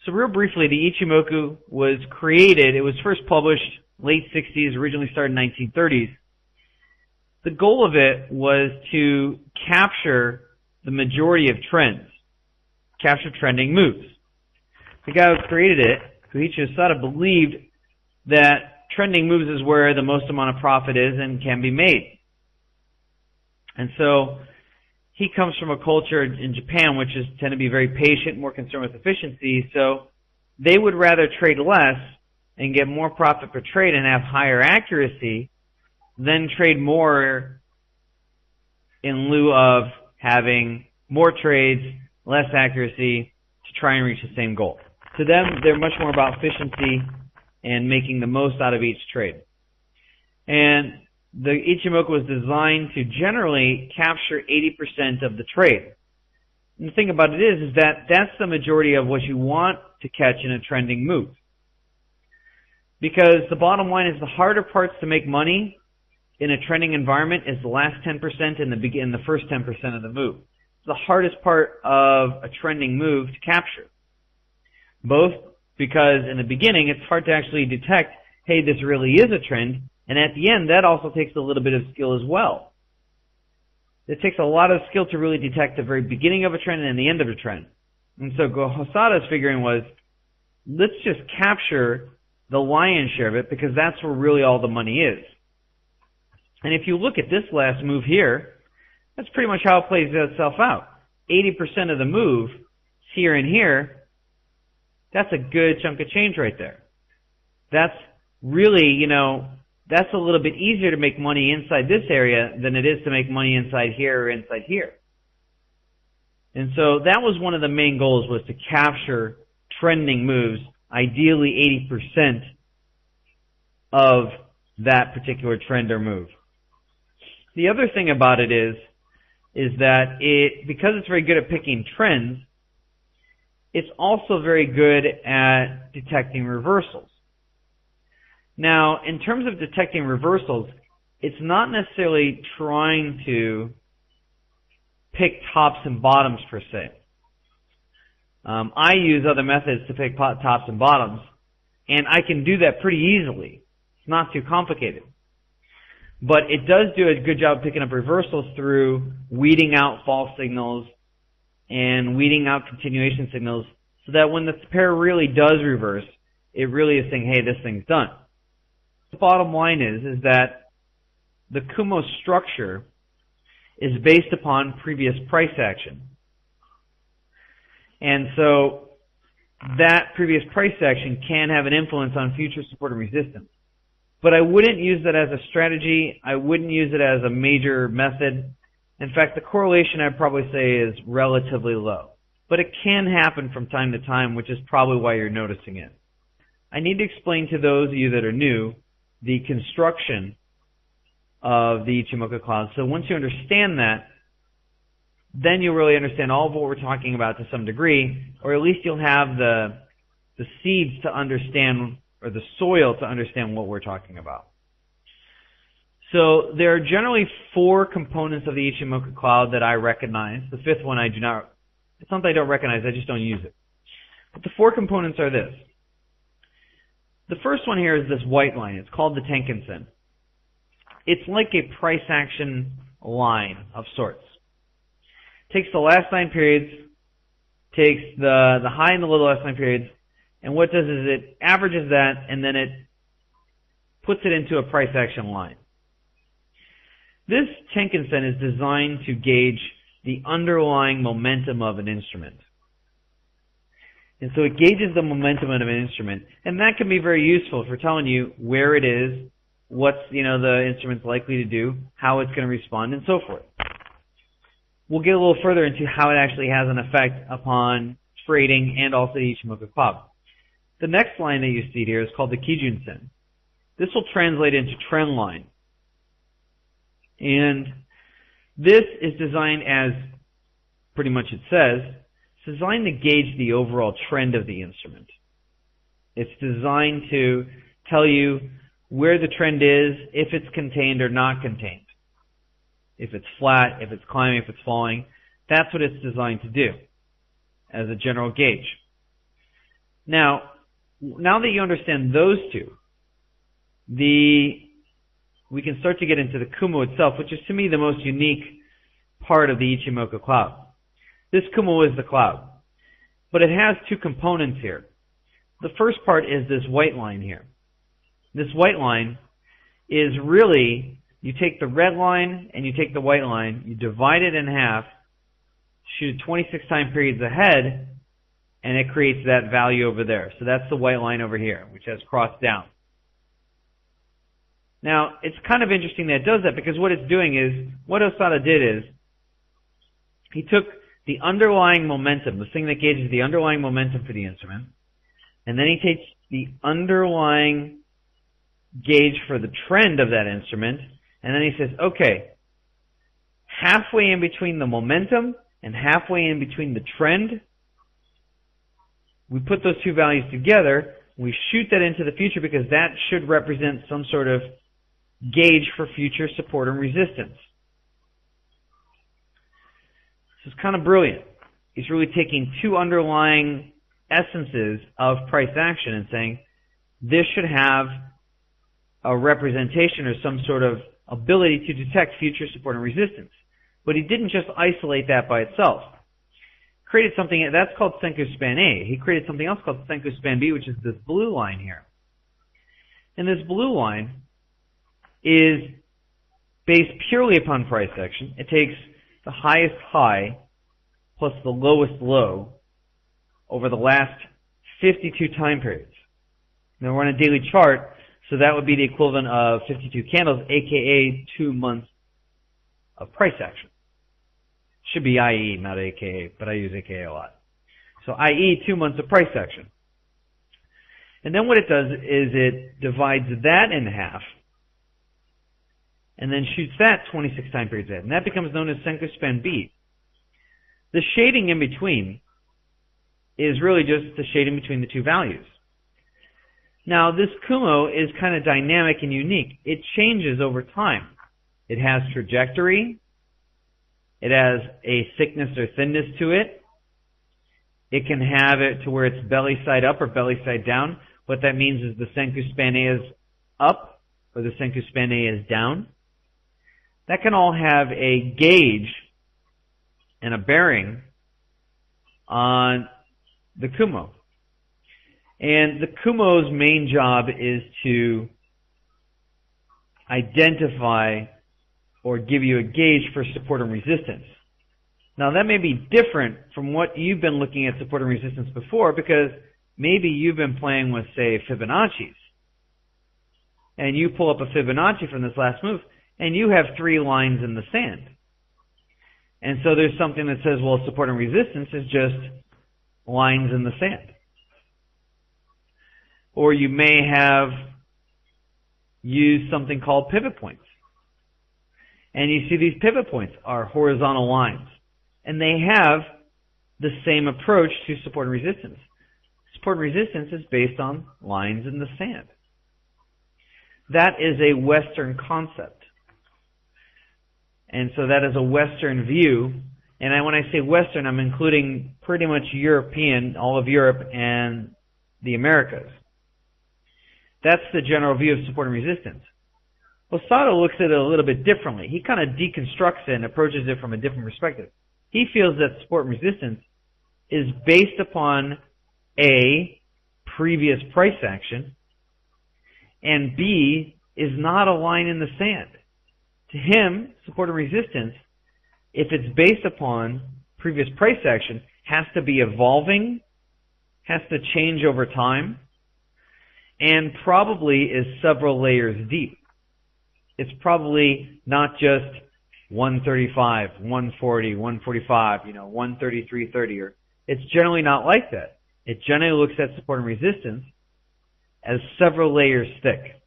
So real briefly, the Ichimoku was created, it was first published late 60s, originally started in 1930s. The goal of it was to capture the majority of trends, capture trending moves. The guy who created it, Koichi Osada, believed that trending moves is where the most amount of profit is and can be made. And so he comes from a culture in Japan which is tend to be very patient, more concerned with efficiency, so they would rather trade less and get more profit per trade and have higher accuracy than trade more in lieu of having more trades, less accuracy to try and reach the same goal. To them, they're much more about efficiency and making the most out of each trade. And the Ichimoku was designed to generally capture 80% of the trade. And the thing about it is that that's the majority of what you want to catch in a trending move. Because the bottom line is the harder parts to make money in a trending environment is the last 10% and the first 10% of the move. It's the hardest part of a trending move to capture. Both because in the beginning it's hard to actually detect, hey, this really is a trend, and at the end that also takes a little bit of skill as well. It takes a lot of skill to really detect the very beginning of a trend and the end of a trend. And so Hosada's figuring was, let's just capture the lion's share of it because that's where really all the money is. And if you look at this last move here, that's pretty much how it plays itself out. 80% of the move here and here, that's a good chunk of change right there. That's really, that's a little bit easier to make money inside this area than it is to make money inside here or inside here. And so that was one of the main goals, was to capture trending moves, ideally 80% of that particular trend or move. The other thing about it is that because it's very good at picking trends, it's also very good at detecting reversals. Now, in terms of detecting reversals, it's not necessarily trying to pick tops and bottoms per se. I use other methods to pick tops and bottoms, and I can do that pretty easily. It's not too complicated. But it does do a good job of picking up reversals through weeding out false signals and weeding out continuation signals so that when the pair really does reverse, it really is saying, hey, this thing's done. The bottom line is that the Kumo structure is based upon previous price action. And so that previous price action can have an influence on future support and resistance. But I wouldn't use that as a strategy. I wouldn't use it as a major method. In fact, the correlation I'd probably say is relatively low. But it can happen from time to time, which is probably why you're noticing it. I need to explain to those of you that are new the construction of the Ichimoku cloud. So once you understand that, then you'll really understand all of what we're talking about to some degree, or at least you'll have the seeds to understand, or the soil to understand what we're talking about. So there are generally 4 components of the Ichimoku cloud that I recognize. The 5th one it's not that I don't recognize, I just don't use it. But the 4 components are this. The first one here is this white line. It's called the Tenkan-sen. It's like a price action line of sorts. Takes the last 9 periods, takes the high and the low of the last 9 periods, and what it does is it averages that and then it puts it into a price action line. This Tenkan-sen is designed to gauge the underlying momentum of an instrument. And so it gauges the momentum of an instrument, and that can be very useful for telling you where it is, what's the instrument's likely to do, how it's going to respond, and so forth. We'll get a little further into how it actually has an effect upon trading and also the Ichimoku cloud. The next line that you see here is called the Kijun-sen. This will translate into trend line. And this is designed, as pretty much it says, it's designed to gauge the overall trend of the instrument. It's designed to tell you where the trend is, if it's contained or not contained. If it's flat, if it's climbing, if it's falling. That's what it's designed to do as a general gauge. Now that you understand those two, we can start to get into the Kumo itself, which is to me the most unique part of the Ichimoku cloud. This Kumo is the cloud, but it has two components here. The first part is this white line here. This white line is really, you take the red line and you take the white line, you divide it in half, shoot 26 time periods ahead, and it creates that value over there. So that's the white line over here, which has crossed down. Now, it's kind of interesting that it does that, because what it's doing is, what Osada did is, he took the underlying momentum, the thing that gauges the underlying momentum for the instrument, and then he takes the underlying gauge for the trend of that instrument, and then he says, okay, halfway in between the momentum and halfway in between the trend, we put those two values together, we shoot that into the future, because that should represent some sort of gauge for future support and resistance. This is kind of brilliant. He's really taking two underlying essences of price action and saying, this should have a representation or some sort of ability to detect future support and resistance. But he didn't just isolate that by itself. Created something that's called Senku Span A. He created something else called Senku Span B, which is this blue line here. And this blue line is based purely upon price action. It takes the highest high plus the lowest low over the last 52 time periods. Now we're on a daily chart, so that would be the equivalent of 52 candles, aka 2 months of price action. Should be IE, not AKA, but I use AKA a lot. So IE, 2 months of price action. And then what it does is it divides that in half, and then shoots that 26 time periods ahead. And that becomes known as Senku Span B. The shading in between is really just the shading between the two values. Now, this Kumo is kind of dynamic and unique. It changes over time. It has trajectory. It has a thickness or thinness to it. It can have it to where it's belly side up or belly side down. What that means is the Senku Span A is up or the Senku Span A is down. That can all have a gauge and a bearing on the Kumo. And the Kumo's main job is to identify or give you a gauge for support and resistance. Now that may be different from what you've been looking at support and resistance before, because maybe you've been playing with, say, Fibonacci's. And you pull up a Fibonacci from this last move, and you have 3 lines in the sand. And so there's something that says, well, support and resistance is just lines in the sand. Or you may have used something called pivot points. And you see these pivot points are horizontal lines. And they have the same approach to support and resistance. Support and resistance is based on lines in the sand. That is a Western concept. And so that is a Western view. And when I say Western, I'm including pretty much European, all of Europe and the Americas. That's the general view of support and resistance. Osada looks at it a little bit differently. He kind of deconstructs it and approaches it from a different perspective. He feels that support and resistance is based upon A, previous price action, and B, is not a line in the sand. To him, support and resistance, if it's based upon previous price action, has to be evolving, has to change over time, and probably is several layers deep. It's probably not just 135, 140, 145, 133.30. Or it's generally not like that. It generally looks at support and resistance as several layers thick.